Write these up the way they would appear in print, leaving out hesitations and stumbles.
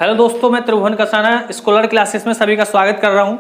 Hello दोस्तों, मैं त्रिभुवन Kasana scholar classes में सभी का स्वागत कर रहा हूं।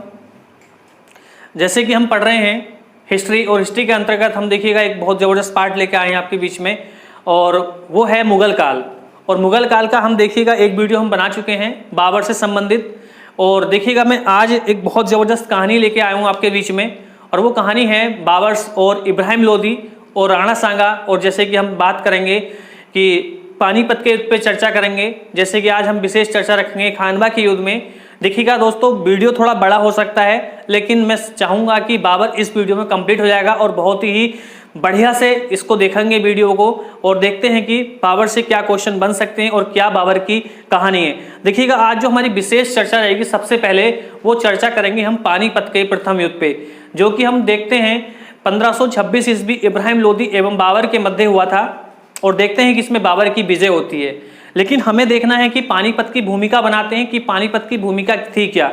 जैसे कि हम पढ़ रहे हैं हिस्ट्री, और हिस्ट्री के अंतर्गत हम देखिएगा एक बहुत ज़बरदस्त पार्ट लेके आए हैं आपके बीच में, और वो है मुगल काल। और मुगल काल का हम देखिएगा एक वीडियो हम बना चुके हैं बाबर से संबंधित। और देखिएगा मैं आज एक बहुत ज़बरदस्त कहानी लेके आया हूँ आपके बीच में, और वो कहानी है बाबर और इब्राहिम लोदी और राणा सांगा। और जैसे कि हम बात करेंगे कि पानीपत के युद्ध पे चर्चा करेंगे, जैसे कि आज हम विशेष चर्चा रखेंगे खानवा के युद्ध में। देखिएगा दोस्तों, वीडियो थोड़ा बड़ा हो सकता है, लेकिन मैं चाहूँगा कि बाबर इस वीडियो में कंप्लीट हो जाएगा और बहुत ही बढ़िया से इसको देखेंगे वीडियो को, और देखते हैं कि बाबर से क्या क्वेश्चन बन सकते हैं और क्या बाबर की कहानी है। देखिएगा आज जो हमारी विशेष चर्चा रहेगी, सबसे पहले वो चर्चा करेंगे हम पानीपत के प्रथम युद्ध पे, जो कि हम देखते हैं 1526 ईस्वी इब्राहिम लोदी एवं बाबर के मध्य हुआ था। और देखते हैं कि इसमें बाबर की विजय होती है। लेकिन हमें देखना है कि पानीपत की भूमिका बनाते हैं कि पानीपत की भूमिका थी क्या।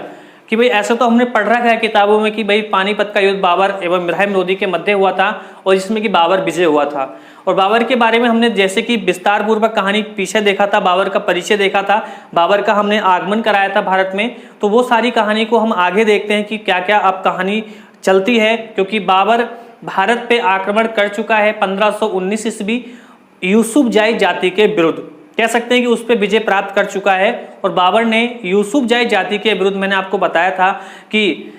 कि भाई ऐसे तो हमने पढ़ रखा है किताबों में कि भाई पानीपत का युद्ध बाबर एवं इब्राहिम लोदी के मध्य हुआ था, और जिसमें कि बाबर विजय हुआ था। और बाबर के बारे में हमने जैसे कि विस्तार पूर्वक कहानी पीछे देखा था, बाबर का परिचय देखा था, बाबर का हमने आगमन कराया था भारत में। तो वो सारी कहानी को हम आगे देखते हैं कि क्या क्या अब कहानी चलती है, क्योंकि बाबर भारत पे आक्रमण कर चुका है 1519 ईस्वी यूसुफजाई जाति के विरुद्ध। कह सकते हैं कि उस पर विजय प्राप्त कर चुका है। और बाबर ने यूसुफजाई जाति के विरुद्ध, मैंने आपको बताया था कि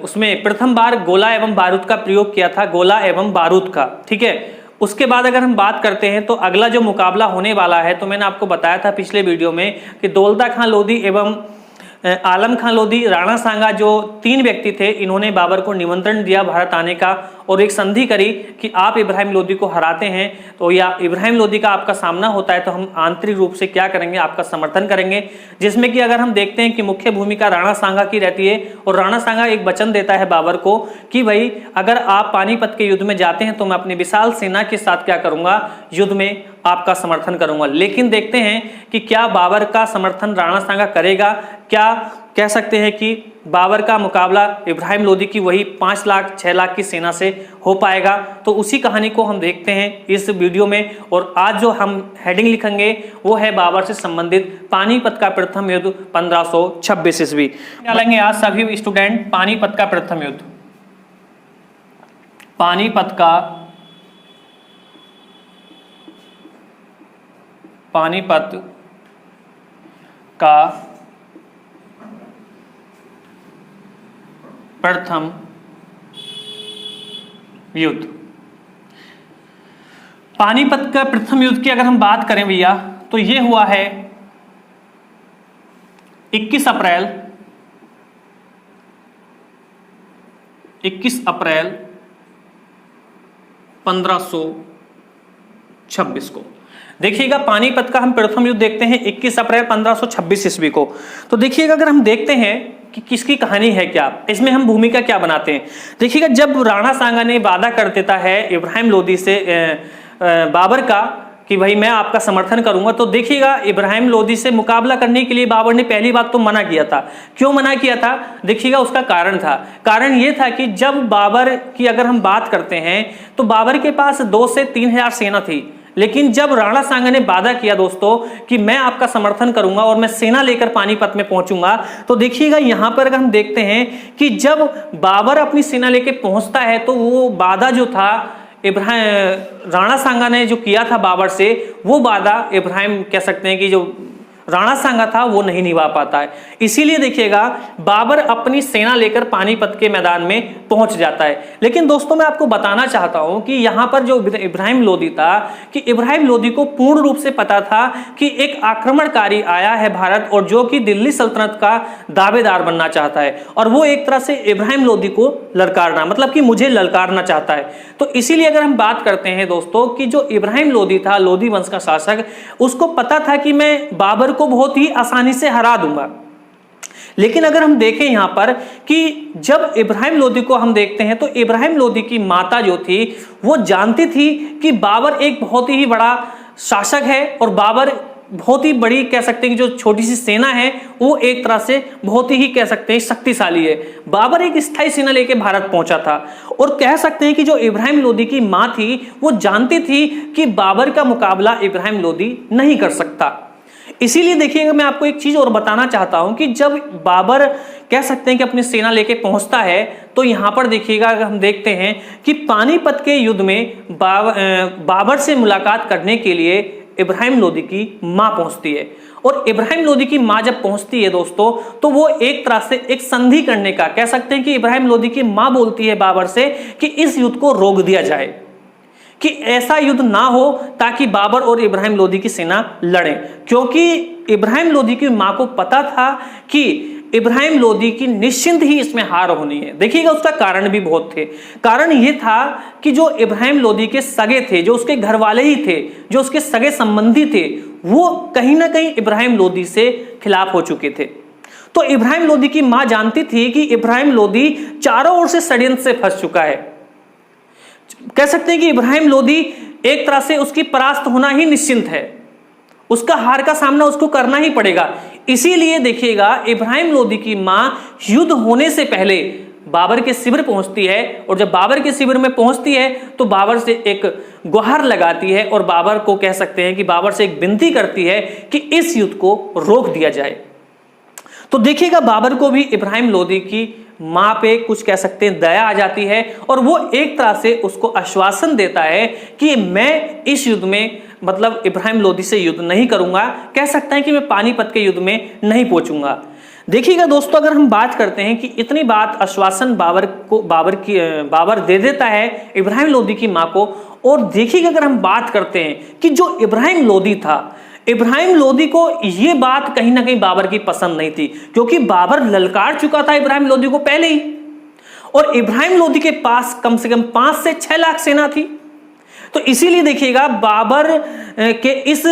उसमें प्रथम बार गोला एवं बारूद का प्रयोग किया था, गोला एवं बारूद का। ठीक है, उसके बाद अगर हम बात करते हैं तो अगला जो मुकाबला होने वाला है, तो मैंने आपको बताया था पिछले वीडियो में कि दौलता खां लोदी एवं आलम खां लोदी, राणा सांगा, जो तीन व्यक्ति थे, इन्होंने बाबर को निमंत्रण दिया भारत आने का, और एक संधि करी कि आप इब्राहिम लोदी को हराते हैं तो, या इब्राहिम लोदी का आपका सामना होता है तो हम आंतरिक रूप से क्या करेंगे, आपका समर्थन करेंगे। जिसमें कि अगर हम देखते हैं कि मुख्य भूमिका राणा सांगा की रहती है, और राणा सांगा एक वचन देता है बाबर को कि भाई अगर आप पानीपत के युद्ध में जाते हैं तो मैं अपनी विशाल सेना के साथ क्या करूंगा, युद्ध में आपका समर्थन करूंगा। लेकिन देखते हैं कि क्या बाबर का समर्थन राणा सांगा करेगा, क्या कह सकते हैं कि बाबर का मुकाबला इब्राहिम लोदी की वही 5 लाख 6 लाख की सेना से हो पाएगा। तो उसी कहानी को हम देखते हैं इस वीडियो में। और आज जो हम हेडिंग लिखेंगे वो है बाबर से संबंधित पानीपत का प्रथम युद्ध 1526 ईस्वी। डालेंगे आज सभी स्टूडेंट पानीपत का प्रथम युद्ध, पानीपत का प्रथम युद्ध। पानीपत का प्रथम युद्ध की अगर हम बात करें भैया, तो ये हुआ है 21 अप्रैल 1526 को। देखिएगा पानीपत का हम प्रथम युद्ध देखते हैं 21 अप्रैल 1526 ईस्वी को। तो देखिएगा अगर हम देखते हैं कि किसकी कहानी है, क्या इसमें हम भूमिका क्या बनाते हैं। देखिएगा जब राणा सांगा ने वादा कर देता है इब्राहिम लोदी से बाबर का कि भाई मैं आपका समर्थन करूंगा, तो देखिएगा इब्राहिम लोदी से मुकाबला करने के लिए बाबर ने पहली बात तो मना किया था। क्यों मना किया था? देखिएगा उसका कारण था। कारण ये था कि जब बाबर की अगर हम बात करते हैं तो बाबर के पास 2 से 3 हजार सेना थी। लेकिन जब राणा सांगा ने वादा किया दोस्तों कि मैं आपका समर्थन करूंगा और मैं सेना लेकर पानीपत में पहुंचूंगा, तो देखिएगा यहां पर अगर हम देखते हैं कि जब बाबर अपनी सेना लेकर पहुंचता है तो वो वादा जो था राणा सांगा ने जो किया था बाबर से, वो वादा इब्राहिम कह सकते हैं कि जो राणा सांगा था वो नहीं निभा पाता है। इसीलिए देखिएगा बाबर अपनी सेना लेकर पानीपत के मैदान में पहुंच जाता है। लेकिन दोस्तों मैं आपको बताना चाहता हूं कि यहां पर जो इब्राहिम लोदी था, कि इब्राहिम लोदी को पूर्ण रूप से पता था कि एक आक्रमणकारी आया है भारत, और जो कि दिल्ली सल्तनत का दावेदार बनना चाहता है, और वो एक तरह से इब्राहिम लोदी को ललकारना, मतलब कि मुझे ललकारना चाहता है। तो इसीलिए अगर हम बात करते हैं दोस्तों कि जो इब्राहिम लोदी था, लोदी वंश का शासक, उसको पता था कि मैं बाबर को बहुत ही आसानी से हरा दूंगा। लेकिन अगर हम देखें यहां पर कि जब इब्राहिम लोदी को हम देखते हैं तो इब्राहिम लोदी की माता जो थी वो जानती थी कि बाबर एक बहुत ही बड़ा शासक है, और बाबर बहुत ही बड़ी कह सकते हैं कि जो छोटी सी सेना है वो एक तरह से बहुत ही कह सकते हैं शक्तिशाली है। बाबर एक स्थायी सेना लेके भारत पहुंचा था, और कह सकते हैं कि जो इब्राहिम लोदी की मां थी वो जानती थी कि बाबर का मुकाबला इब्राहिम लोदी नहीं कर सकता। इसीलिए देखिएगा, मैं आपको एक चीज और बताना चाहता हूं कि जब बाबर कह सकते हैं कि अपनी सेना लेके पहुंचता है, तो यहां पर देखिएगा अगर हम देखते हैं कि पानीपत के युद्ध में बाबर से मुलाकात करने के लिए इब्राहिम लोदी की मां पहुंचती है। और इब्राहिम लोदी की मां जब पहुंचती है दोस्तों, तो वो एक तरह से एक संधि करने का कह सकते हैं कि इब्राहिम लोदी की मां बोलती है बाबर से कि इस युद्ध को रोक दिया जाए, कि ऐसा युद्ध ना हो ताकि बाबर और इब्राहिम लोदी की सेना लड़े। क्योंकि इब्राहिम लोदी की मां को पता था कि इब्राहिम लोदी की निश्चिंत ही इसमें हार होनी है। देखिएगा उसका कारण भी बहुत थे। कारण यह था कि जो इब्राहिम लोदी के सगे थे, जो उसके घर वाले ही थे, जो उसके सगे संबंधी थे, वो कहीं ना कहीं इब्राहिम लोदी से खिलाफ हो चुके थे। तो इब्राहिम लोदी की मां जानती थी कि इब्राहिम लोदी चारों ओर से षड्यंत्र से फंस चुका है। कह सकते हैं कि इब्राहिम लोदी एक तरह से उसकी परास्त होना ही निश्चिंत है, उसका हार का सामना उसको करना ही पड़ेगा। इसीलिए देखिएगा इब्राहिम लोदी की मां युद्ध होने से पहले बाबर के शिविर पहुंचती है, और जब बाबर के शिविर में पहुंचती है तो बाबर से एक गुहार लगाती है और बाबर को कह सकते हैं कि बाबर से एक विनती करती है कि इस युद्ध को रोक दिया जाए। तो देखिएगा बाबर को भी इब्राहिम लोदी की मां पे कुछ कह सकते हैं दया आ जाती है, और वो एक तरह से उसको आश्वासन देता है कि मैं इस युद्ध में मतलब इब्राहिम लोदी से युद्ध नहीं करूंगा, कह सकते हैं कि मैं पानीपत के युद्ध में नहीं पहुंचूंगा। देखिएगा दोस्तों, अगर हम बात करते हैं कि इतनी बात आश्वासन बाबर दे देता है इब्राहिम लोदी की मां को। और देखिएगा अगर हम बात करते हैं कि जो इब्राहिम लोदी था, इब्राहिम लोदी को यह बात कहीं ना कहीं बाबर की पसंद नहीं थी, क्योंकि बाबर ललकार चुका था इब्राहिम लोदी को पहले ही, और इब्राहिम लोदी के पास कम से कम 5 से 6 लाख सेना थी। तो इसीलिए देखिएगा बाबर के इस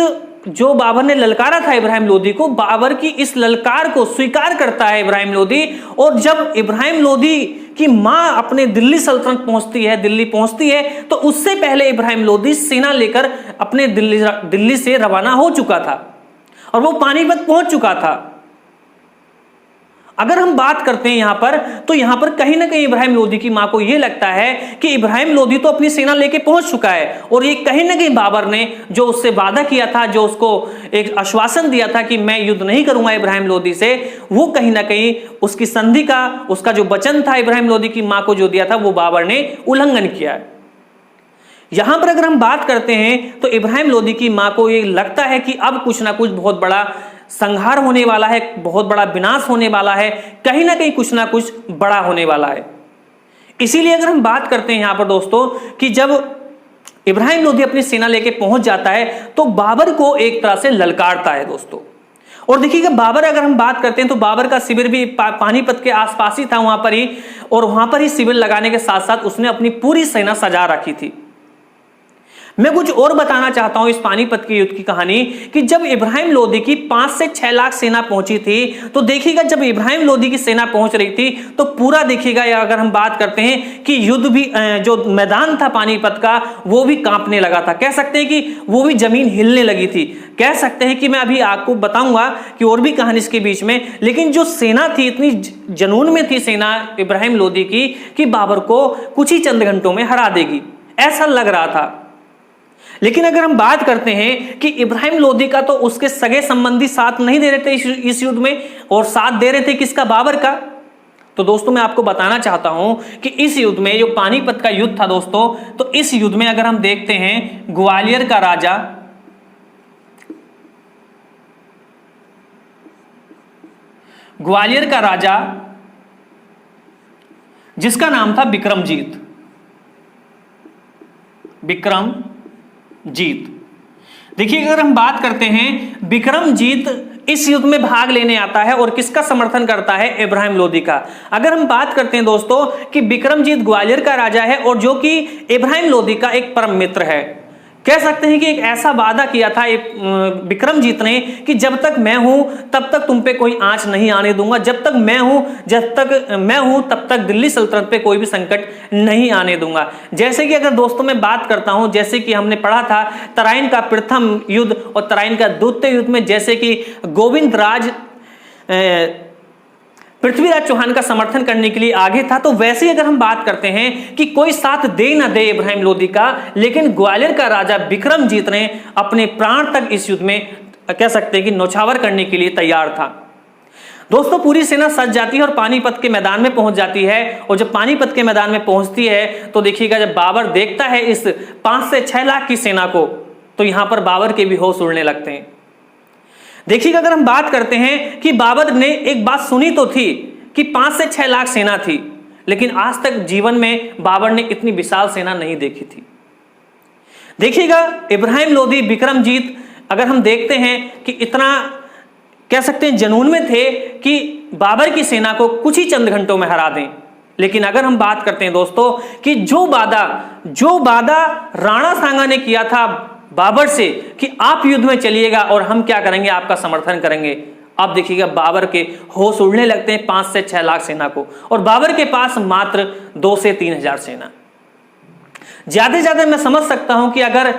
जो बाबर ने ललकारा था इब्राहिम लोदी को, बाबर की इस ललकार को स्वीकार करता है इब्राहिम लोदी। और जब इब्राहिम लोदी की मां अपने दिल्ली सल्तनत दिल्ली पहुंचती है, तो उससे पहले इब्राहिम लोदी सेना लेकर अपने दिल्ली से रवाना हो चुका था और वो पानीपत पहुंच चुका था। अगर हम बात करते हैं यहां पर, तो यहां पर कहीं ना कहीं इब्राहिम लोदी की मां को यह लगता है कि इब्राहिम लोदी तो अपनी सेना लेके पहुंच चुका है, और ये कहीं ना कहीं बाबर ने जो उससे वादा किया था, जो उसको एक आश्वासन दिया था कि मैं युद्ध नहीं करूंगा इब्राहिम लोदी से, वो कहीं ना कहीं उसकी संधि का, उसका जो वचन था इब्राहिम लोदी की मां को जो दिया था, वो बाबर ने उल्लंघन किया है। यहां पर अगर हम बात करते हैं तो इब्राहिम लोदी की मां को ये लगता है कि अब कुछ ना कुछ बहुत बड़ा संहार होने वाला है, बहुत बड़ा विनाश होने वाला है, कहीं ना कहीं कुछ ना कुछ बड़ा होने वाला है। इसीलिए अगर हम बात करते हैं यहां पर दोस्तों कि जब इब्राहिम लोदी अपनी सेना लेके पहुंच जाता है, तो बाबर को एक तरह से ललकारता है दोस्तों। और देखिएगा बाबर, अगर हम बात करते हैं तो बाबर का शिविर भी पानीपत के आसपास ही था, वहां पर ही, और वहां पर ही शिविर लगाने के साथ साथ उसने अपनी पूरी सेना सजा रखी थी। मैं कुछ और बताना चाहता हूं इस पानीपत के युद्ध की कहानी, कि जब इब्राहिम लोदी की 5 से 6 लाख सेना पहुंची थी, तो देखिएगा जब इब्राहिम लोदी की सेना पहुंच रही थी, तो पूरा देखिएगा, अगर हम बात करते हैं कि युद्ध भी जो मैदान था पानीपत का, वो भी कांपने लगा था। कह सकते हैं कि वो भी जमीन हिलने लगी थी। कह सकते हैं कि मैं अभी आपको बताऊंगा कि और भी कहानी इसके बीच में, लेकिन जो सेना थी इतनी जुनून में थी सेना इब्राहिम लोदी की कि बाबर को कुछ ही चंद घंटों में हरा देगी, ऐसा लग रहा था। लेकिन अगर हम बात करते हैं कि इब्राहिम लोदी का तो उसके सगे संबंधी साथ नहीं दे रहे थे इस युद्ध में, और साथ दे रहे थे किसका? बाबर का। तो दोस्तों मैं आपको बताना चाहता हूं कि इस युद्ध में, जो पानीपत का युद्ध था दोस्तों, तो इस युद्ध में अगर हम देखते हैं ग्वालियर का राजा जिसका नाम था विक्रमजीत, देखिए अगर हम बात करते हैं, विक्रमजीत इस युद्ध में भाग लेने आता है और किसका समर्थन करता है? इब्राहिम लोदी का। अगर हम बात करते हैं दोस्तों कि विक्रमजीत ग्वालियर का राजा है और जो कि इब्राहिम लोदी का एक परम मित्र है। कह सकते हैं कि एक ऐसा वादा किया था विक्रमजीत ने कि जब तक मैं हूं तब तक तुम पे कोई आंच नहीं आने दूंगा, जब तक मैं हूं तब तक दिल्ली सल्तनत पे कोई भी संकट नहीं आने दूंगा। जैसे कि अगर दोस्तों मैं बात करता हूं, जैसे कि हमने पढ़ा था तराइन का प्रथम युद्ध और तराइन का द्वितीय युद्ध में, जैसे कि गोविंद राज पृथ्वीराज चौहान का समर्थन करने के लिए आगे था, तो वैसे ही अगर हम बात करते हैं कि कोई साथ दे ना दे इब्राहिम लोदी का, लेकिन ग्वालियर का राजा विक्रमजीत ने अपने प्राण तक इस युद्ध में कह सकते हैं कि नौछावर करने के लिए तैयार था। दोस्तों पूरी सेना सज जाती है और पानीपत के मैदान में पहुंच जाती है। और जब पानीपत के मैदान में पहुंचती है तो देखिएगा, जब बाबर देखता है इस 5 से 6 लाख की सेना को, तो यहां पर बाबर के भी होश उड़ने लगते हैं। देखिएगा, अगर हम बात करते हैं कि बाबर ने एक बात सुनी तो थी कि 5 से 6 लाख सेना थी, लेकिन आज तक जीवन में बाबर ने इतनी विशाल सेना नहीं देखी थी। देखिएगा, इब्राहिम लोदी, बिक्रमजीत, अगर हम देखते हैं कि इतना कह सकते हैं जुनून में थे कि बाबर की सेना को कुछ ही चंद घंटों में हरा दें। लेकिन अगर हम बात करते हैं दोस्तों कि जो वादा राणा सांगा ने किया था बाबर से कि आप युद्ध में चलिएगा और हम क्या करेंगे, आपका समर्थन करेंगे, अब देखिएगा बाबर के होश उड़ने लगते हैं 5 से 6 लाख सेना को, और बाबर के पास मात्र 2 से 3 हजार सेना। ज्यादा से ज्यादा मैं समझ सकता हूं कि अगर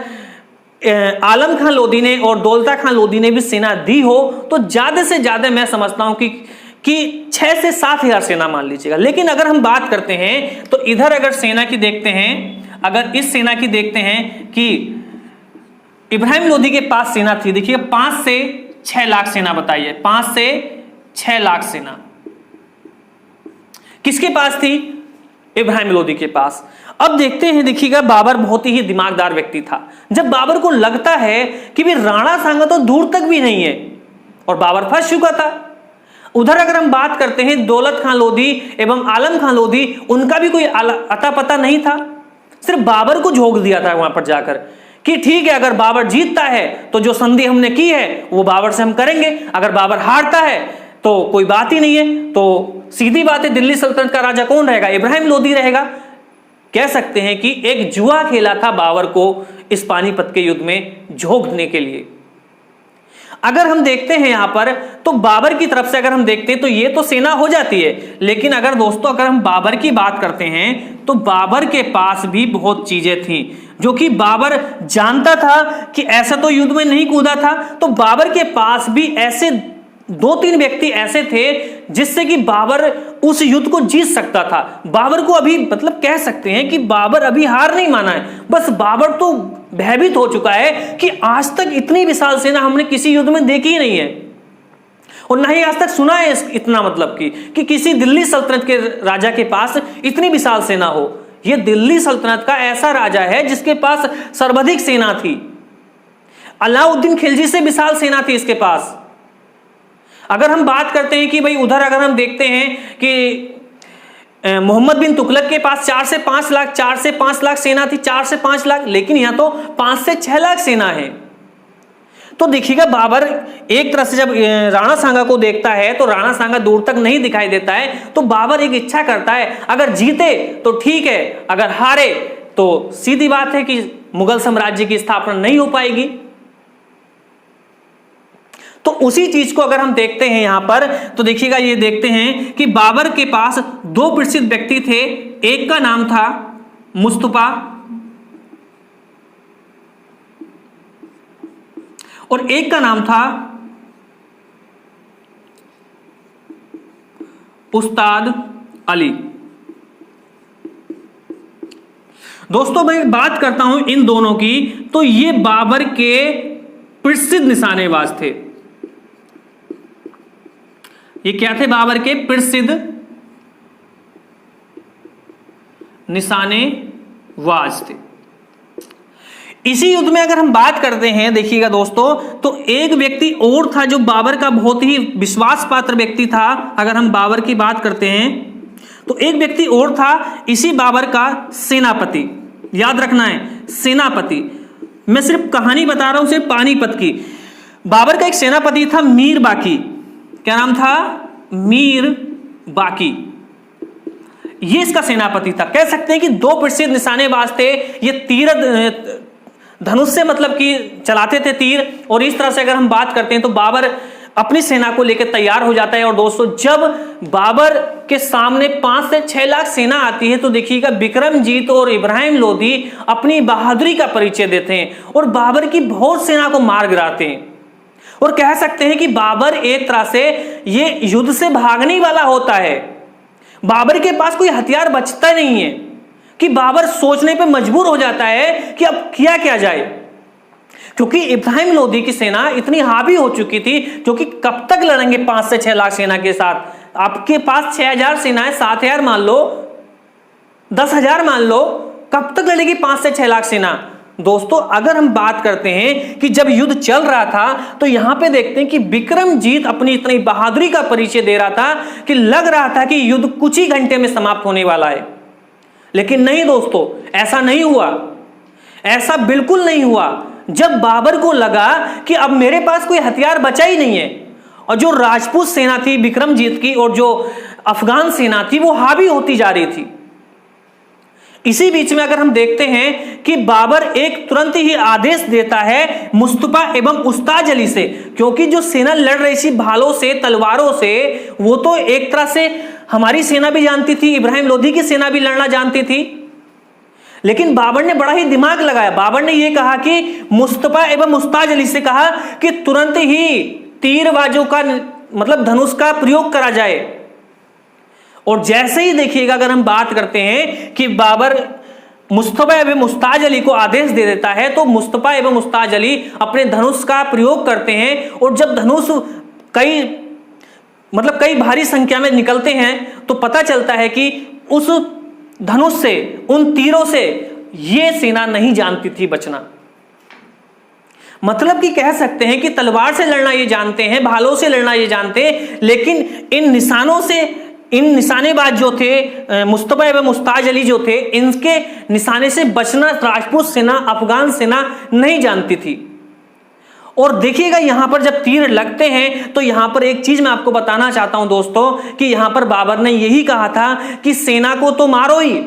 आलम खान लोदी ने और दौलता खान लोदी ने भी सेना दी हो तो ज्यादा से ज्यादा मैं समझता हूं कि 6 से 7 हजार सेना मान लीजिएगा। लेकिन अगर हम बात करते हैं तो इधर अगर सेना की देखते हैं, अगर इस सेना की देखते हैं कि इब्राहिम लोदी के पास सेना थी, देखिए 5 से 6 लाख सेना बताइए, 5 से 6 लाख सेना किसके पास थी? इब्राहिम लोदी के पास। अब देखते हैं, देखिएगा बाबर बहुत ही दिमागदार व्यक्ति था। जब बाबर को लगता है कि भी राणा सांगा तो दूर तक भी नहीं है और बाबर फंस चुका था। उधर अगर हम बात करते हैं दौलत खान लोदी एवं आलम खान लोदी, उनका भी कोई अता पता नहीं था, सिर्फ बाबर को झोंक दिया था वहां पर जाकर कि ठीक है, अगर बाबर जीतता है तो जो संधि हमने की है वो बाबर से हम करेंगे, अगर बाबर हारता है तो कोई बात ही नहीं है। तो सीधी बात है, दिल्ली सल्तनत का राजा कौन रहेगा? इब्राहिम लोदी रहेगा। कह सकते हैं कि एक जुआ खेला था बाबर को इस पानीपत के युद्ध में झोंकने के लिए। अगर हम देखते हैं यहां पर तो बाबर की तरफ से अगर हम देखते हैं तो ये तो सेना हो जाती है, लेकिन अगर दोस्तों अगर हम बाबर की बात करते हैं तो बाबर के पास भी बहुत चीजें थी जो कि बाबर जानता था कि ऐसा तो युद्ध में नहीं कूदा था। तो बाबर के पास भी ऐसे 2-3 व्यक्ति ऐसे थे जिससे कि बाबर उस युद्ध को जीत सकता था। बाबर को अभी मतलब कह सकते हैं कि बाबर अभी हार नहीं माना है, बस बाबर तो भयभीत हो चुका है कि आज तक इतनी विशाल सेना हमने किसी युद्ध में देखी ही नहीं है और ना ही आज तक सुना है इतना, मतलब कि किसी दिल्ली सल्तनत के राजा के पास इतनी विशाल सेना हो। यह दिल्ली सल्तनत का ऐसा राजा है जिसके पास सर्वाधिक सेना थी। अलाउद्दीन खिलजी से विशाल सेना थी इसके पास। अगर हम बात करते हैं कि भाई उधर अगर हम देखते हैं कि मोहम्मद बिन तुगलक के पास 4 से 5 लाख सेना थी, 4 से 5 लाख, लेकिन यहां तो 5 से 6 लाख सेना है। तो देखिएगा बाबर एक तरह से जब राणा सांगा को देखता है तो राणा सांगा दूर तक नहीं दिखाई देता है, तो बाबर एक इच्छा करता है अगर जीते तो ठीक है, अगर हारे तो सीधी बात है कि मुगल साम्राज्य की स्थापना नहीं हो पाएगी। तो उसी चीज को अगर हम देखते हैं यहां पर तो देखिएगा, ये देखते हैं कि बाबर के पास 2 प्रसिद्ध व्यक्ति थे। एक का नाम था मुस्तफा और एक का नाम था उस्ताद अली। दोस्तों मैं बात करता हूं इन दोनों की, तो ये बाबर के प्रसिद्ध निशानेबाज थे। ये क्या थे? बाबर के प्रसिद्ध निशानेबाज थे। इसी युद्ध में अगर हम बात करते हैं देखिएगा दोस्तों, तो एक व्यक्ति और था जो बाबर का बहुत ही विश्वास पात्र व्यक्ति था। अगर हम बाबर की बात करते हैं तो एक व्यक्ति और था इसी बाबर का सेनापति, याद रखना है सेनापति। मैं सिर्फ कहानी बता रहा हूं, सिर्फ पानीपत की। बाबर का एक सेनापति था मीर बाकी। क्या नाम था? मीर बाकी। ये इसका सेनापति था। कह सकते हैं कि 2 प्रसिद्ध निशानेबाज थे। ये तीर धनुष से मतलब कि चलाते थे तीर। और इस तरह से अगर हम बात करते हैं तो बाबर अपनी सेना को लेकर तैयार हो जाता है। और दोस्तों जब बाबर के सामने 5 से 6 लाख सेना आती है तो देखिएगा बिक्रमजीत और इब्राहिम लोदी अपनी बहादुरी का परिचय देते हैं और बाबर की बहुत सेना को मार गिराते हैं। और कह सकते हैं कि बाबर एक तरह से ये युद्ध से भागने वाला होता है। बाबर के पास कोई हथियार बचता नहीं है कि बाबर सोचने पे मजबूर हो जाता है कि अब किया क्या जाए। क्योंकि इब्राहिम लोदी की सेना इतनी हावी हो चुकी थी, क्योंकि कब तक लड़ेंगे 5 से 6 लाख सेना के साथ। आपके पास 6000 सेना है, 7000 मान लो, 10,000 मान लो, कब तक लड़ेगी 5 से 6 लाख सेना। दोस्तों अगर हम बात करते हैं कि जब युद्ध चल रहा था तो यहां पे देखते हैं कि बिक्रमजीत अपनी इतनी बहादुरी का परिचय दे रहा था कि लग रहा था कि युद्ध कुछ ही घंटे में समाप्त होने वाला है। लेकिन नहीं दोस्तों, ऐसा नहीं हुआ, ऐसा बिल्कुल नहीं हुआ। जब बाबर को लगा कि अब मेरे पास कोई हथियार बचा ही नहीं है, और जो राजपूत सेना थी बिक्रमजीत की और जो अफगान सेना थी वो हावी होती जा रही थी, इसी बीच में अगर हम देखते हैं कि बाबर एक तुरंत ही आदेश देता है मुस्तफा एवं उस्ताज अली से, क्योंकि जो सेना लड़ रही थी भालों से, तलवारों से, वो तो एक तरह से हमारी सेना भी जानती थी, इब्राहिम लोदी की सेना भी लड़ना जानती थी। लेकिन बाबर ने बड़ा ही दिमाग लगाया। बाबर ने यह कहा कि मुस्तफा एवं उस्ताज अली से कहा कि तुरंत ही तीरबाजों का मतलब धनुष का प्रयोग करा जाए। और जैसे ही देखिएगा, अगर हम बात करते हैं कि बाबर मुस्तफा एवं उस्ताज अली को आदेश दे देता है, तो मुस्तफा एवं उस्ताज अली अपने धनुष का प्रयोग करते हैं। और जब धनुष कई भारी संख्या में निकलते हैं तो पता चलता है कि उस धनुष से, उन तीरों से ये सेना नहीं जानती थी बचना। मतलब कि कह सकते हैं कि तलवार से लड़ना ये जानते हैं, भालों से लड़ना ये जानते हैं, लेकिन इन निशानों से, इन निशानेबाज जो थे मुस्तफा एवं उस्ताज अली जो थे, इनके निशाने से बचना राजपूत सेना, अफगान सेना नहीं जानती थी। और देखिएगा यहां पर जब तीर लगते हैं तो यहां पर एक चीज मैं आपको बताना चाहता हूं दोस्तों, कि यहां पर बाबर ने यही कहा था कि सेना को तो मारो ही,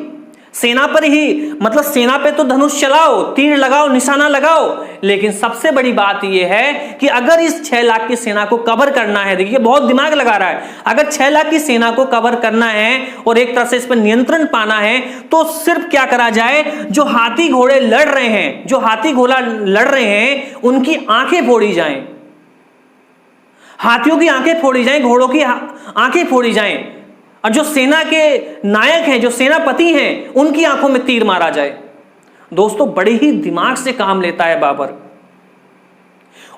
सेना पर ही, मतलब सेना पे तो धनुष चलाओ, तीर लगाओ, निशाना लगाओ, लेकिन सबसे बड़ी बात यह है कि अगर इस 6 लाख की सेना को कवर करना है, देखिए बहुत दिमाग लगा रहा है, अगर 6 लाख की सेना को कवर करना है और एक तरह से इस पर नियंत्रण पाना है, तो सिर्फ क्या करा जाए, जो हाथी घोड़े लड़ रहे हैं, जो हाथी घोड़ा लड़ रहे हैं, उनकी आंखें फोड़ी जाएं, हाथियों की आंखें फोड़ी जाएं, घोड़ों की आंखें फोड़ी जाएं, और जो सेना के नायक हैं, जो सेनापति हैं, उनकी आंखों में तीर मारा जाए। दोस्तों बड़े ही दिमाग से काम लेता है बाबर।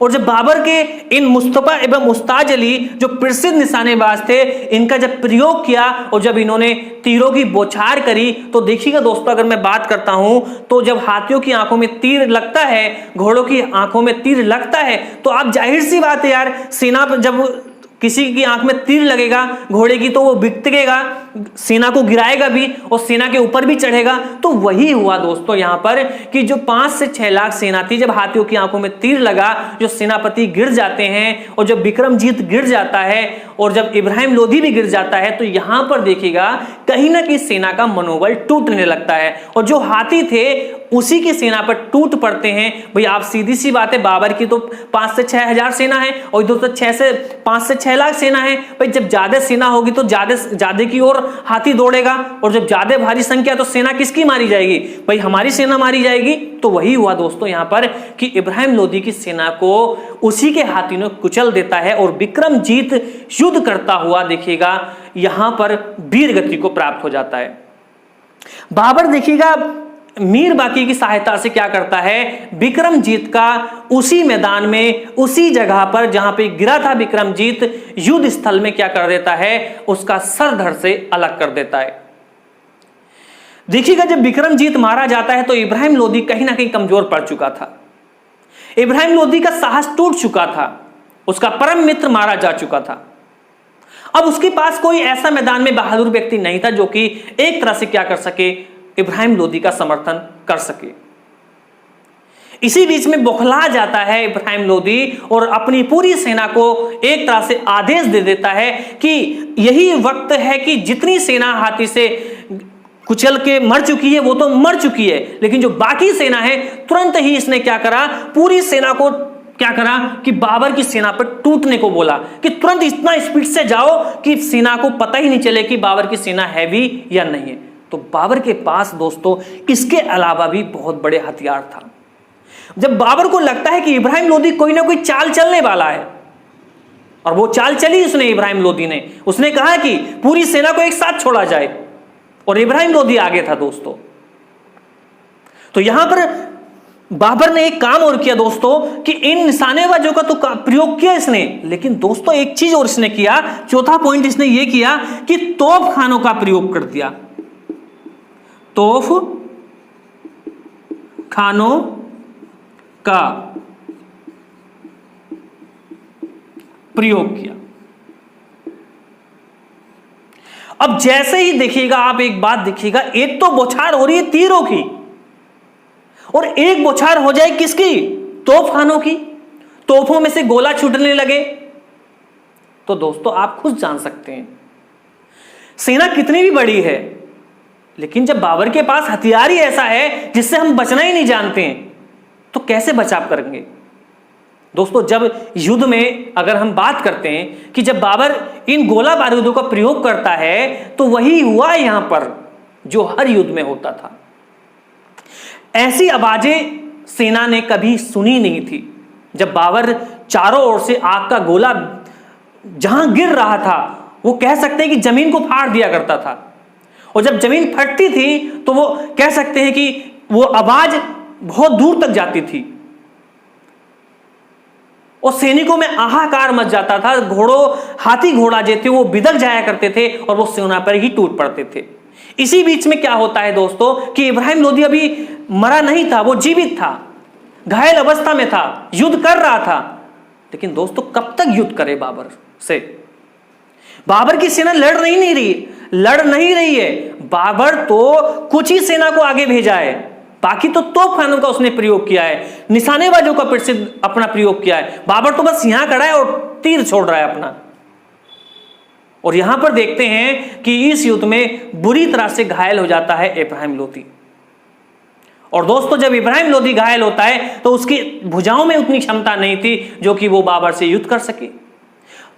और जब बाबर के इन मुस्तफा एवं उस्ताज अली जो प्रसिद्ध निशानेबाज थे, इनका जब प्रयोग किया और जब इन्होंने तीरों की बौछार करी, तो देखिएगा दोस्तों, अगर मैं बात करता हूं तो जब हाथियों की आंखों में तीर लगता है, घोड़ों की आंखों में तीर लगता है, तो आप जाहिर सी बात है यार, सेना पर जब किसी की आंख में तीर लगेगा घोड़े की, तो वो बिकतेगा, सेना को गिराएगा भी और सेना के ऊपर भी चढ़ेगा। तो वही हुआ दोस्तों यहां पर कि जो 5 से 6 लाख सेना थी, जब हाथियों की आंखों में तीर लगा, जो सेनापति गिर जाते हैं और जब बिक्रमजीत गिर जाता है और जब इब्राहिम लोदी भी गिर जाता है, तो यहां पर देखिएगा कहीं ना कहीं सेना का मनोबल टूटने लगता है। और जो हाथी थे उसी की सेना पर टूट पड़ते हैं। भाई आप सीधी सी बात है, बाबर की तो 5 से 6 हजार सेना है और इधर तो 5 से 6 लाख सेना है। भाई जब ज्यादा सेना होगी तो ज्यादा की ओर हाथी दौड़ेगा, और जब ज्यादा भारी संख्या तो सेना किसकी मारी जाएगी, भाई हमारी सेना मारी जाएगी। तो वही हुआ दोस्तों यहां पर कि इब्राहिम लोदी की सेना को उसी के हाथी ने कुचल देता है और बिक्रमजीत युद्ध करता हुआ देखिएगा यहां पर वीर गति को प्राप्त हो जाता है। बाबर देखिएगा मीर बाकी की सहायता से क्या करता है, बिक्रमजीत का उसी मैदान में, उसी जगह पर जहां पे गिरा था बिक्रमजीत, युद्ध स्थल में क्या कर देता है, उसका सर धड़ से अलग कर देता है। देखिएगा जब बिक्रमजीत मारा जाता है तो इब्राहिम लोदी कहीं ना कहीं कमजोर पड़ चुका था, इब्राहिम लोदी का साहस टूट चुका था, उसका परम मित्र मारा जा चुका था। अब उसके पास कोई ऐसा मैदान में बहादुर व्यक्ति नहीं था जो कि एक तरह से क्या कर सके, इब्राहिम लोदी का समर्थन कर सके। इसी बीच में बौखला जाता है इब्राहिम लोदी और अपनी पूरी सेना को एक तरह से आदेश दे देता है कि यही वक्त है कि जितनी सेना हाथी से कुचल के मर चुकी है वो तो मर चुकी है, लेकिन जो बाकी सेना है, तुरंत ही इसने क्या करा, पूरी सेना को क्या करा कि बाबर की सेना पर टूटने को बोला कि तुरंत इतना स्पीड से जाओ कि सेना को पता ही नहीं चले कि बाबर की सेना है भी या नहीं है। तो बाबर के पास दोस्तों इसके अलावा भी बहुत बड़े हथियार था। जब बाबर को लगता है कि इब्राहिम लोदी कोई ना कोई चाल चलने वाला है, और वो चाल चली उसने, इब्राहिम लोदी ने, उसने कहा कि पूरी सेना को एक साथ छोड़ा जाए, और इब्राहिम लोदी आगे था दोस्तों। तो यहां पर बाबर ने एक काम और किया दोस्तों कि इन निशानेबाजों का तो प्रयोग किया इसने, लेकिन दोस्तों एक चीज और इसने किया, चौथा पॉइंट इसने ये किया कि तोप खानों का प्रयोग कर दिया। तोप खानों का प्रयोग किया। अब जैसे ही देखिएगा आप, एक बात देखिएगा, एक तो बौछार हो रही है तीरों की और एक बौछार हो जाए किसकी? तोपखानों की। तोपों में से गोला छूटने लगे। तो दोस्तों आप खुद जान सकते हैं सेना कितनी भी बड़ी है, लेकिन जब बाबर के पास हथियार ही ऐसा है जिससे हम बचना ही नहीं जानते हैं, तो कैसे बचाव करेंगे? दोस्तों जब युद्ध में अगर हम बात करते हैं कि जब बाबर इन गोला बारूदों का प्रयोग करता है, तो वही हुआ यहां पर जो हर युद्ध में होता था। ऐसी आवाजें सेना ने कभी सुनी नहीं थी। जब बाबर चारों ओर से आग का गोला जहां गिर रहा था, वो कह सकते हैं कि जमीन को फाड़ दिया करता था, और जब जमीन फटती थी तो वो कह सकते हैं कि वो आवाज बहुत दूर तक जाती थी और सैनिकों में हाहाकार मच जाता था। घोड़ों, हाथी घोड़ा जो थे वो बिदक जाया करते थे और वो सेना पर ही टूट पड़ते थे। इसी बीच में क्या होता है दोस्तों कि इब्राहिम लोदी अभी मरा नहीं था, वो जीवित था, घायल अवस्था में था, युद्ध कर रहा था। लेकिन दोस्तों कब तक युद्ध करे बाबर से? बाबर की सेना लड़ नहीं रही है। बाबर तो कुछ ही सेना को आगे भेजा है, बाकी तो तोपखानों का उसने प्रयोग किया है, निशानेबाजों का प्रसिद्ध अपना प्रयोग किया है। बाबर तो बस यहां खड़ा है और तीर छोड़ रहा है अपना। और यहां पर देखते हैं कि इस युद्ध में बुरी तरह से घायल हो जाता है इब्राहिम लोदी। और दोस्तों जब इब्राहिम लोदी घायल होता है तो उसकी भुजाओं में उतनी क्षमता नहीं थी जो कि वो बाबर से युद्ध कर सके।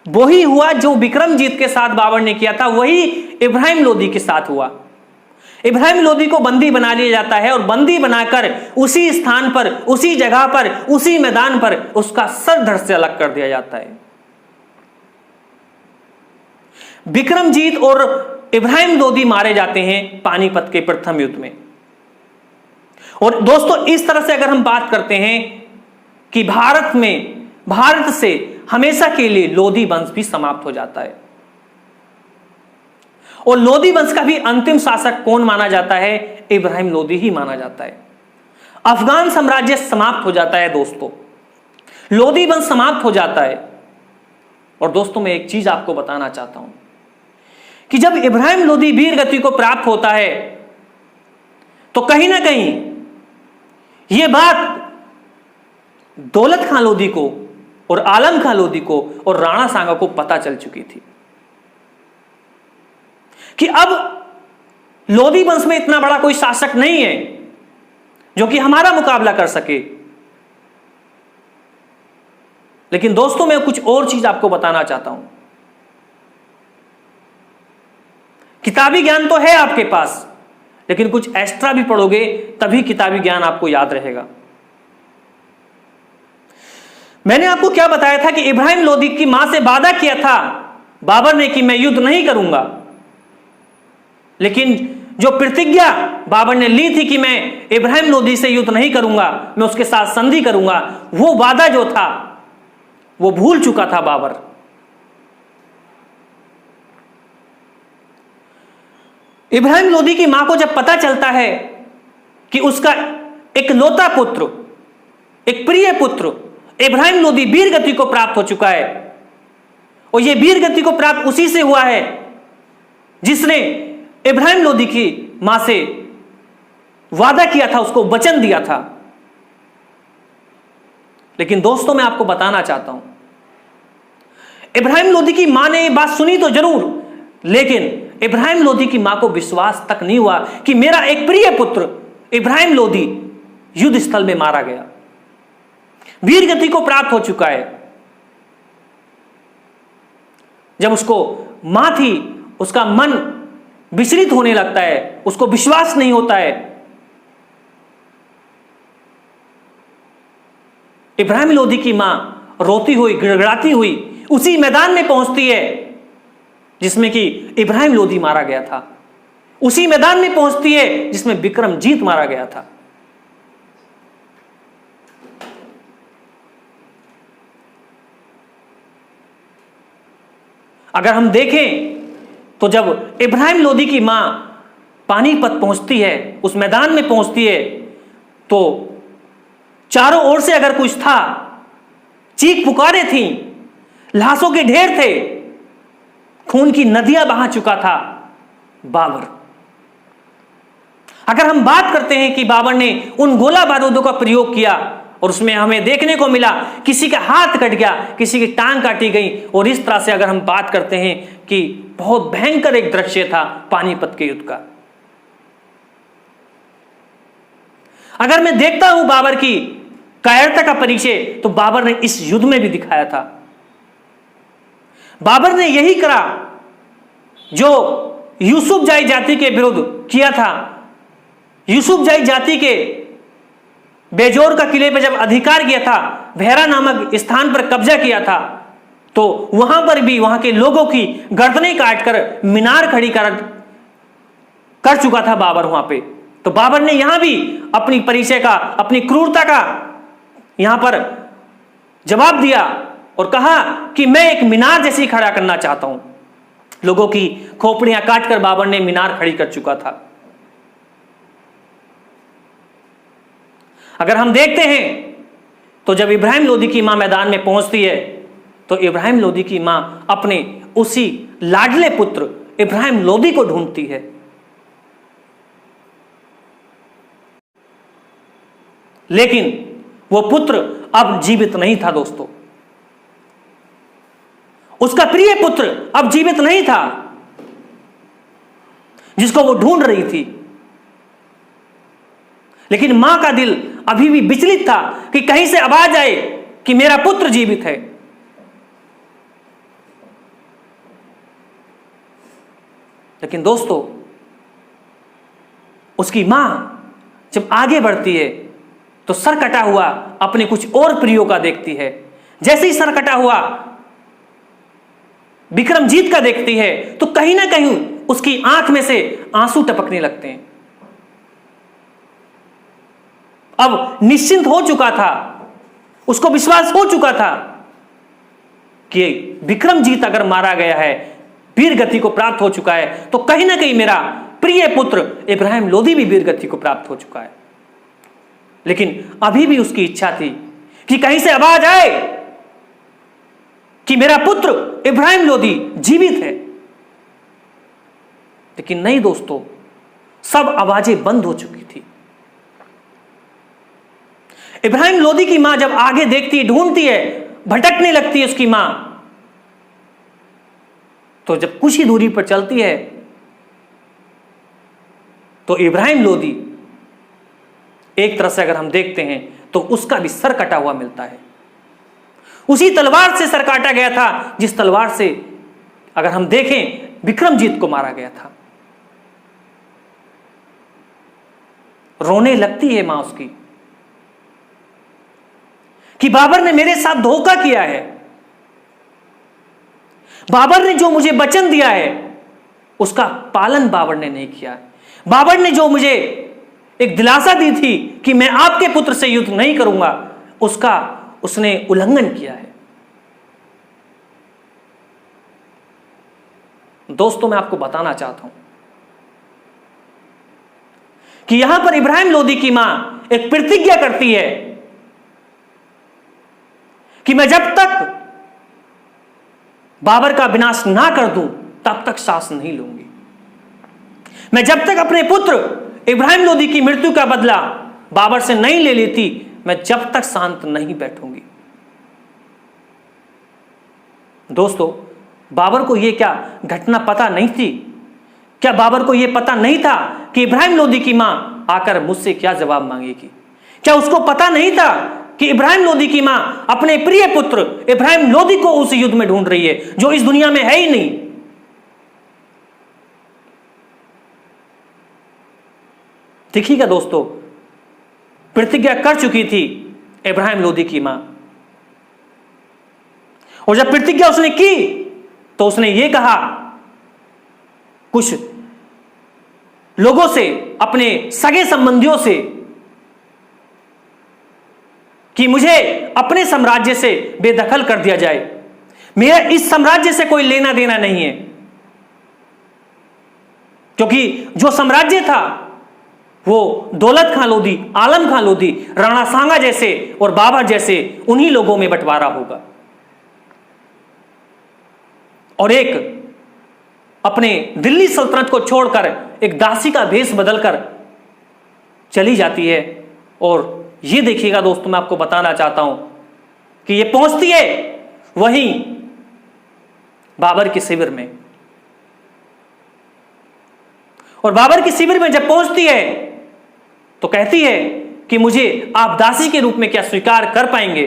वही हुआ जो बिक्रमजीत के साथ बाबर ने किया था, वही इब्राहिम लोदी के साथ हुआ। इब्राहिम लोदी को बंदी बना लिया जाता है और बंदी बनाकर उसी स्थान पर, उसी जगह पर, उसी मैदान पर उसका सर धड़ से अलग कर दिया जाता है। बिक्रमजीत और इब्राहिम लोदी मारे जाते हैं पानीपत के प्रथम युद्ध में। और दोस्तों इस तरह से अगर हम बात करते हैं कि भारत से हमेशा के लिए लोदी वंश भी समाप्त हो जाता है। और लोदी वंश का भी अंतिम शासक कौन माना जाता है? इब्राहिम लोदी ही माना जाता है। अफगान साम्राज्य समाप्त हो जाता है दोस्तों, लोदी वंश समाप्त हो जाता है। और दोस्तों मैं एक चीज आपको बताना चाहता हूं कि जब इब्राहिम लोदी वीर गति को प्राप्त होता है तो कहीं ना कहीं यह बात दौलत खां लोदी को और आलम खां लोदी को और राणा सांगा को पता चल चुकी थी कि अब लोदी वंश में इतना बड़ा कोई शासक नहीं है जो कि हमारा मुकाबला कर सके। लेकिन दोस्तों मैं कुछ और चीज आपको बताना चाहता हूं। किताबी ज्ञान तो है आपके पास, लेकिन कुछ एक्स्ट्रा भी पढ़ोगे तभी किताबी ज्ञान आपको याद रहेगा। मैंने आपको क्या बताया था कि इब्राहिम लोदी की मां से वादा किया था बाबर ने कि मैं युद्ध नहीं करूंगा, लेकिन जो प्रतिज्ञा बाबर ने ली थी कि मैं इब्राहिम लोदी से युद्ध नहीं करूंगा, मैं उसके साथ संधि करूंगा, वो वादा जो था वो भूल चुका था बाबर। इब्राहिम लोदी की मां को जब पता चलता है कि उसका एक लौता पुत्र, एक प्रिय पुत्र इब्राहिम लोदी वीर गति को प्राप्त हो चुका है, और यह वीर गति को प्राप्त उसी से हुआ है जिसने इब्राहिम लोदी की मां से वादा किया था, उसको वचन दिया था। लेकिन दोस्तों मैं आपको बताना चाहता हूं, इब्राहिम लोदी की मां ने यह बात सुनी तो जरूर, लेकिन इब्राहिम लोदी की मां को विश्वास तक नहीं हुआ कि मेरा एक प्रिय पुत्र इब्राहिम लोदी युद्ध स्थल में मारा गया, वीर गति को प्राप्त हो चुका है। जब उसको मां थी, उसका मन विचलित होने लगता है, उसको विश्वास नहीं होता है। इब्राहिम लोदी की मां रोती हुई, गिड़गिड़ाती हुई उसी मैदान में पहुंचती है जिसमें कि इब्राहिम लोदी मारा गया था, उसी मैदान में पहुंचती है जिसमें बिक्रमजीत मारा गया था। अगर हम देखें तो जब इब्राहिम लोदी की मां पानीपत पहुंचती है, उस मैदान में पहुंचती है, तो चारों ओर से अगर कुछ था, चीख पुकारें थी, लाशों के ढेर थे, खून की नदियां बहा चुका था बाबर। अगर हम बात करते हैं कि बाबर ने उन गोला बारूदों का प्रयोग किया और उसमें हमें देखने को मिला किसी का हाथ कट गया, किसी की टांग काटी गई, और इस तरह से अगर हम बात करते हैं कि बहुत भयंकर एक दृश्य था पानीपत के युद्ध का। अगर मैं देखता हूं बाबर की कायरता का परिचय, तो बाबर ने इस युद्ध में भी दिखाया था। बाबर ने यही करा जो यूसुफजाई जाति के विरुद्ध किया था। यूसुफजाई जाति के बेजोर का किले पर जब अधिकार किया था, भेरा नामक स्थान पर कब्जा किया था, तो वहां पर भी वहां के लोगों की गर्दनें काटकर मीनार खड़ी कर चुका था बाबर वहां पे। तो बाबर ने यहां भी अपनी परिचय का, अपनी क्रूरता का यहां पर जवाब दिया और कहा कि मैं एक मीनार जैसी खड़ा करना चाहता हूं। लोगों की खोपड़ियां काटकर बाबर ने मीनार खड़ी कर चुका था। अगर हम देखते हैं तो जब इब्राहिम लोदी की मां मैदान में पहुंचती है, तो इब्राहिम लोदी की मां अपने उसी लाडले पुत्र इब्राहिम लोदी को ढूंढती है। लेकिन वो पुत्र अब जीवित नहीं था दोस्तों। उसका प्रिय पुत्र अब जीवित नहीं था जिसको वो ढूंढ रही थी। लेकिन मां का दिल अभी भी विचलित था कि कहीं से आवाज आए कि मेरा पुत्र जीवित है। लेकिन दोस्तों, उसकी मां जब आगे बढ़ती है तो सर कटा हुआ अपने कुछ और प्रियों का देखती है। जैसे ही सर कटा हुआ विक्रमजीत का देखती है, तो कहीं ना कहीं उसकी आंख में से आंसू टपकने लगते हैं। अब निश्चिंत हो चुका था, उसको विश्वास हो चुका था कि विक्रमजीत अगर मारा गया है, वीर गति को प्राप्त हो चुका है, तो कहीं ना कहीं मेरा प्रिय पुत्र इब्राहिम लोदी भी वीर गति को प्राप्त हो चुका है। लेकिन अभी भी उसकी इच्छा थी कि कहीं से आवाज आए कि मेरा पुत्र इब्राहिम लोदी जीवित है। लेकिन नहीं दोस्तों, सब आवाजें बंद हो चुकी थी। इब्राहिम लोदी की मां जब आगे देखती है, ढूंढती है, भटकने लगती है उसकी मां, तो जब कुछ ही दूरी पर चलती है तो इब्राहिम लोदी एक तरह से अगर हम देखते हैं तो उसका भी सर कटा हुआ मिलता है। उसी तलवार से सर काटा गया था जिस तलवार से अगर हम देखें विक्रमजीत को मारा गया था। रोने लगती है मां उसकी कि बाबर ने मेरे साथ धोखा किया है। बाबर ने जो मुझे वचन दिया है उसका पालन बाबर ने नहीं किया है। बाबर ने जो मुझे एक दिलासा दी थी कि मैं आपके पुत्र से युद्ध नहीं करूंगा, उसका उसने उल्लंघन किया है। दोस्तों, मैं आपको बताना चाहता हूं कि यहां पर इब्राहिम लोदी की मां एक प्रतिज्ञा करती है कि मैं जब तक बाबर का विनाश ना कर दूं तब तक सांस नहीं लूंगी। मैं जब तक अपने पुत्र इब्राहिम लोदी की मृत्यु का बदला बाबर से नहीं ले लेती, मैं जब तक शांत नहीं बैठूंगी। दोस्तों, बाबर को यह क्या घटना पता नहीं थी? क्या बाबर को यह पता नहीं था कि इब्राहिम लोदी की मां आकर मुझसे क्या जवाब मांगेगी? क्या उसको पता नहीं था कि इब्राहिम लोदी की मां अपने प्रिय पुत्र इब्राहिम लोदी को उस युद्ध में ढूंढ रही है जो इस दुनिया में है ही नहीं? देखिएगा दोस्तों, प्रतिज्ञा कर चुकी थी इब्राहिम लोदी की मां, और जब प्रतिज्ञा उसने की तो उसने ये कहा कुछ लोगों से, अपने सगे संबंधियों से, कि मुझे अपने साम्राज्य से बेदखल कर दिया जाए, मेरा इस साम्राज्य से कोई लेना देना नहीं है, क्योंकि जो साम्राज्य था वो दौलत खां लोधी, आलम खां लोधी, राणा सांगा जैसे और बाबर जैसे उन्हीं लोगों में बंटवारा होगा। और एक अपने दिल्ली सल्तनत को छोड़कर एक दासी का भेष बदलकर चली जाती है। और ये देखिएगा दोस्तों, मैं आपको बताना चाहता हूं कि ये पहुंचती है वहीं बाबर के शिविर में, और बाबर के शिविर में जब पहुंचती है तो कहती है कि मुझे आप दासी के रूप में क्या स्वीकार कर पाएंगे।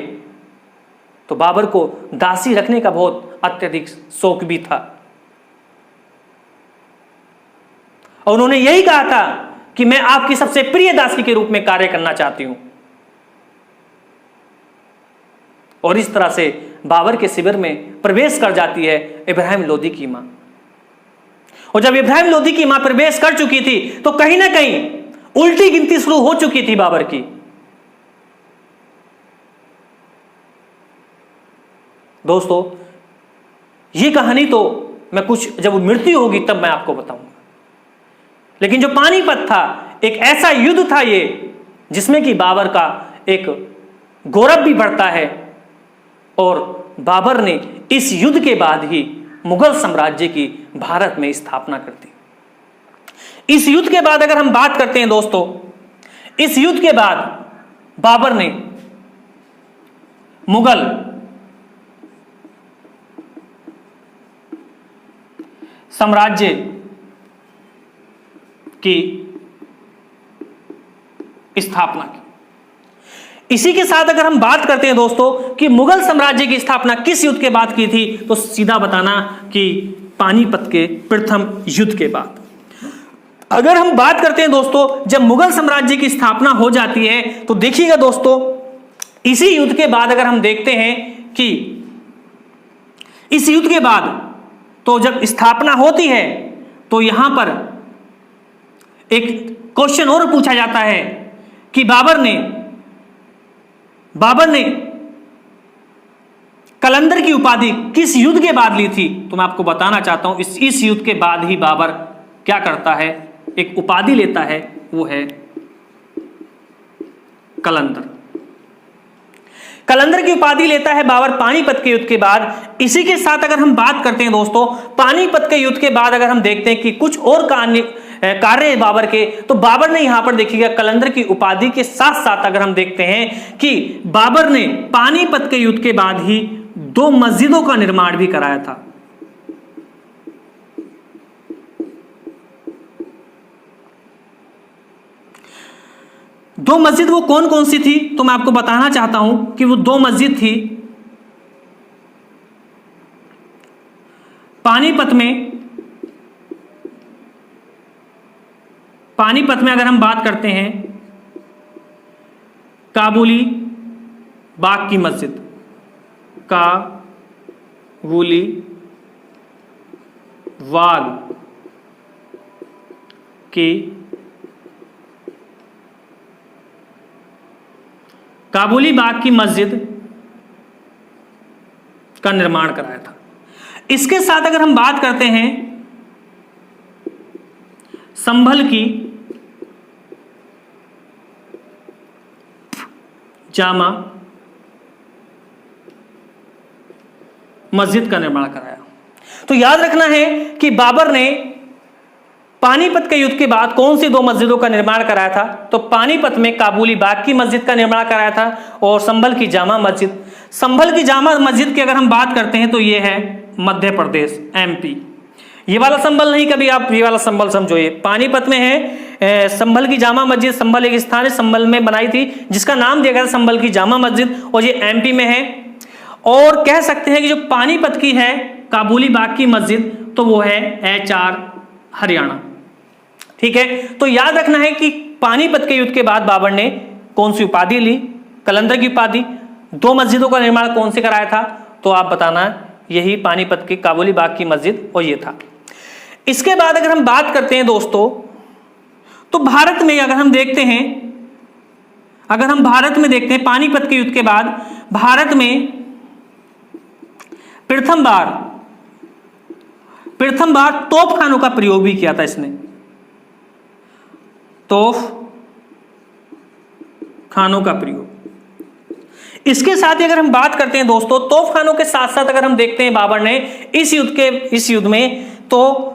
तो बाबर को दासी रखने का बहुत अत्यधिक शौक भी था, और उन्होंने यही कहा था कि मैं आपकी सबसे प्रिय दासी के रूप में कार्य करना चाहती हूं। और इस तरह से बाबर के शिविर में प्रवेश कर जाती है इब्राहिम लोदी की मां। और जब इब्राहिम लोदी की मां प्रवेश कर चुकी थी तो कहीं ना कहीं उल्टी गिनती शुरू हो चुकी थी बाबर की। दोस्तों, ये कहानी तो मैं कुछ जब मृत्यु होगी तब मैं आपको बताऊंगा, लेकिन जो पानीपत था एक ऐसा युद्ध था ये जिसमें कि बाबर का एक गौरव भी बढ़ता है। और बाबर ने इस युद्ध के बाद ही मुगल साम्राज्य की भारत में स्थापना कर दी। इस युद्ध के बाद अगर हम बात करते हैं दोस्तों, इस युद्ध के बाद बाबर ने मुगल साम्राज्य की स्थापना की। इसी के साथ अगर हम बात करते हैं दोस्तों कि मुगल साम्राज्य की स्थापना किस युद्ध के बाद की थी, तो सीधा बताना कि पानीपत के प्रथम युद्ध के बाद। अगर हम बात करते हैं दोस्तों जब मुगल साम्राज्य की स्थापना हो जाती है तो देखिएगा दोस्तों, इसी युद्ध के बाद अगर हम देखते हैं कि इस युद्ध के बाद तो जब स्थापना होती है तो यहां पर एक क्वेश्चन और पूछा जाता है कि बाबर ने कलंदर की उपाधि किस युद्ध के बाद ली थी। तो मैं आपको बताना चाहता हूं इस युद्ध के बाद ही बाबर क्या करता है, एक उपाधि लेता है, वो है कलंदर। कलंदर की उपाधि लेता है बाबर पानीपत के युद्ध के बाद। इसी के साथ अगर हम बात करते हैं दोस्तों पानीपत के युद्ध के बाद अगर हम देखते हैं कि कुछ और कार्य बाबर के, तो बाबर ने यहां पर देखिएगा कलंदर की उपाधि के साथ साथ अगर हम देखते हैं कि बाबर ने पानीपत के युद्ध के बाद ही 2 मस्जिदों का निर्माण भी कराया था। दो मस्जिद वो कौन कौन सी थी, तो मैं आपको बताना चाहता हूं कि वो 2 मस्जिद थी पानीपत में अगर हम बात करते हैं काबुली बाग की मस्जिद, काबुली बाग की मस्जिद का निर्माण कराया था। इसके साथ अगर हम बात करते हैं संभल की जामा मस्जिद का निर्माण कराया। तो याद रखना है कि बाबर ने पानीपत के युद्ध के बाद कौन सी 2 मस्जिदों का निर्माण कराया था, तो पानीपत में काबुली बाग की मस्जिद का निर्माण कराया था और संभल की जामा मस्जिद। संभल की जामा मस्जिद की अगर हम बात करते हैं तो यह है मध्य प्रदेश, MP। ये वाला संभल नहीं, कभी आप ये वाला संभल समझो, ये पानीपत में है संभल की जामा मस्जिद। संभल एक स्थान है, संभल में बनाई थी जिसका नाम दिया गया था संभल की जामा मस्जिद, और ये MP में है। और कह सकते हैं कि जो पानीपत की है काबुली बाग की मस्जिद, तो वो है HR हरियाणा। ठीक है, तो याद रखना है कि पानीपत के युद्ध के बाद बाबर ने कौन सी उपाधि ली, कलंदर की उपाधि। 2 मस्जिदों का निर्माण कौन से कराया था, तो आप बताना, यही पानीपत की काबुली बाग की मस्जिद और ये था। इसके बाद अगर हम बात करते हैं दोस्तों, तो भारत में अगर हम देखते हैं पानीपत के युद्ध के बाद भारत में प्रथम बार तोप खानों का प्रयोग भी किया था इसने, तोप खानों का प्रयोग। इसके साथ ही अगर हम बात करते हैं दोस्तों, तोप खानों के साथ साथ अगर हम देखते हैं बाबर ने इस युद्ध में तो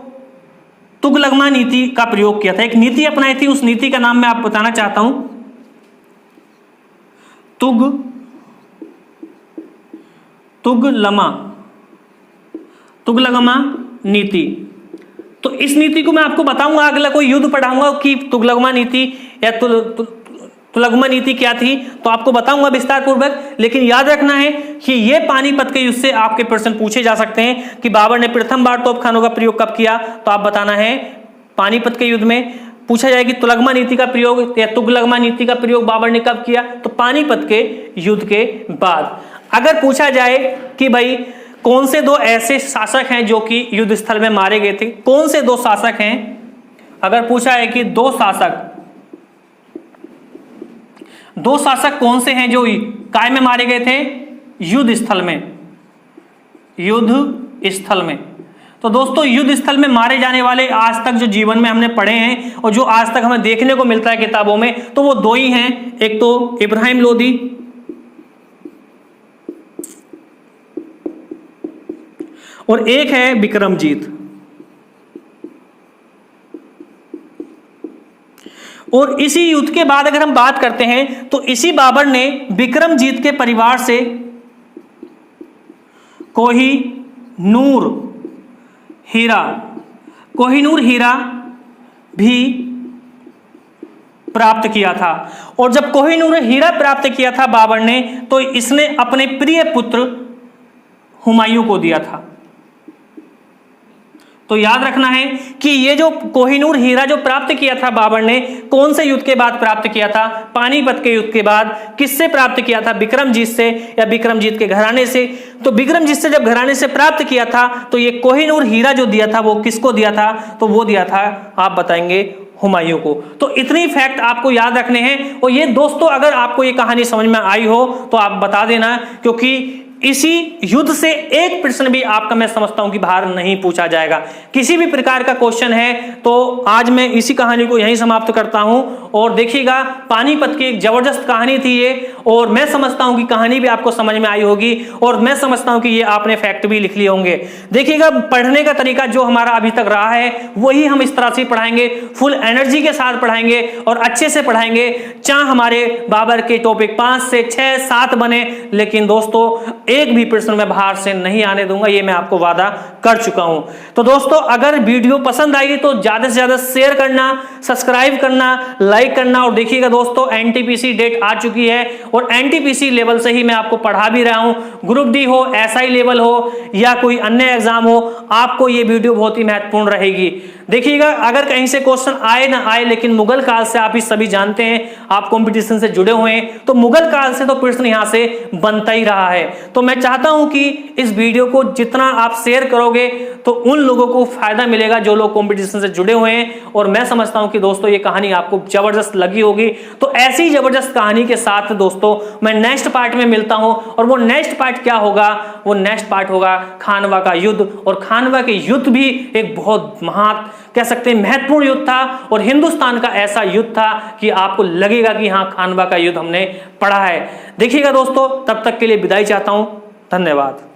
तुगलकमा नीति का प्रयोग किया था। एक नीति अपनाई थी, उस नीति का नाम मैं आपको बताना चाहता हूं, तुगलकमा नीति। तो इस नीति को मैं आपको बताऊंगा, अगला कोई युद्ध पढ़ाऊंगा कि तुगलकमा नीति या तुगलकमा नीति क्या थी, तो आपको बताऊंगा विस्तार पूर्वक। लेकिन याद रखना है कि ये पानीपत के युद्ध से आपके प्रश्न पूछे जा सकते हैं कि बाबर ने प्रथम बार तोपखानों का प्रयोग कब किया, तो आप बताना है पानीपत के युद्ध में। पूछा जाए कि तुगलकमा नीति का प्रयोग या तुगलकमा नीति का प्रयोग बाबर ने कब किया, तो पानीपत के युद्ध के बाद। अगर पूछा जाए कि भाई कौन से दो ऐसे शासक हैं जो कि युद्ध स्थल में मारे गए थे, कौन से दो शासक हैं, अगर पूछा है कि दो शासक कौन से हैं जो काय में मारे गए थे, युद्ध स्थल में। तो दोस्तों युद्ध स्थल में मारे जाने वाले आज तक जो जीवन में हमने पढ़े हैं और जो आज तक हमें देखने को मिलता है किताबों में, तो वो दो ही हैं, एक तो इब्राहिम लोदी और एक है बिक्रमजीत। और इसी युद्ध के बाद अगर हम बात करते हैं तो इसी बाबर ने बिक्रमजीत के परिवार से कोहिनूर हीरा भी प्राप्त किया था। और जब कोहिनूर हीरा प्राप्त किया था बाबर ने, तो इसने अपने प्रिय पुत्र हुमायूं को दिया था। तो याद रखना है कि ये जो कोहिनूर हीरा जो प्राप्त किया था बाबर ने, कौन से युद्ध के बाद प्राप्त किया था, पानीपत के युद्ध के बाद। किससे प्राप्त किया था, बिक्रमजीत से या बिक्रमजीत के घराने से। तो बिक्रमजीत से जब घराने से प्राप्त किया था, तो ये कोहिनूर हीरा जो दिया था वो किसको दिया था, तो वो दिया था, आप बताएंगे, हुमायूं को। तो इतनी फैक्ट आपको याद रखने हैं। और ये दोस्तों अगर आपको ये कहानी समझ में आई हो तो आप बता देना, क्योंकि इसी युद्ध से एक प्रश्न भी आपका मैं समझता हूं कि बाहर नहीं पूछा जाएगा। किसी भी प्रकार का क्वेश्चन है तो आज मैं इसी कहानी को यहीं समाप्त करता हूं। और देखिएगा, पानीपत की एक जबरदस्त कहानी थी ये, और मैं समझता हूं कि कहानी भी आपको समझ में आई होगी, और मैं समझता हूं कि ये आपने फैक्ट भी लिख लिए होंगे। देखिएगा, पढ़ने का तरीका जो हमारा अभी तक रहा है वही हम इस तरह से पढ़ाएंगे, फुल एनर्जी के साथ पढ़ाएंगे और अच्छे से पढ़ाएंगे, चाहे हमारे बाबर के टॉपिक 5 से 6 7 बने, लेकिन दोस्तों एक भी प्रश्न मैं बाहर से नहीं आने दूंगा, ये मैं आपको वादा कर चुका हूं। तो दोस्तों अगर वीडियो पसंद आई तो ज्यादा से ज्यादा शेयर करना, सब्सक्राइब करना, लाइक करना। और देखिएगा दोस्तों, एनटीपीसी डेट आ चुकी है और एनटीपीसी लेवल से ही मैं आपको पढ़ा भी रहा हूं। ग्रुप डी हो, एसआई लेवल हो या कोई अन्य एग्जाम हो, आपको ये वीडियो बहुत ही महत्वपूर्ण रहेगी। देखिएगा, अगर कहीं से क्वेश्चन आए ना आए, लेकिन मुगल काल से आप ही सभी जानते हैं, आप कंपटीशन से जुड़े हुए हैं, तो मुगल काल से तो प्रश्न यहां से बनता ही रहा है। तो मैं चाहता हूं कि इस वीडियो को जितना आप शेयर करोगे तो उन लोगों को फायदा मिलेगा जो लोग कंपटीशन से जुड़े हुए हैं। और मैं समझता हूं कि दोस्तों ये कहानी आपको जबरदस्त लगी होगी। तो ऐसी जबरदस्त कहानी के साथ दोस्तों मैं नेक्स्ट पार्ट में मिलता हूं, और वो नेक्स्ट पार्ट क्या होगा, वो नेक्स्ट पार्ट होगा खानवा का युद्ध। और खानवा के युद्ध भी एक बहुत महान, कह सकते हैं महत्वपूर्ण युद्ध था, और हिंदुस्तान का ऐसा युद्ध था कि आपको लगेगा कि हाँ, खानवा का युद्ध हमने पढ़ा है। देखिएगा दोस्तों, तब तक के लिए विदाई चाहता हूं। धन्यवाद।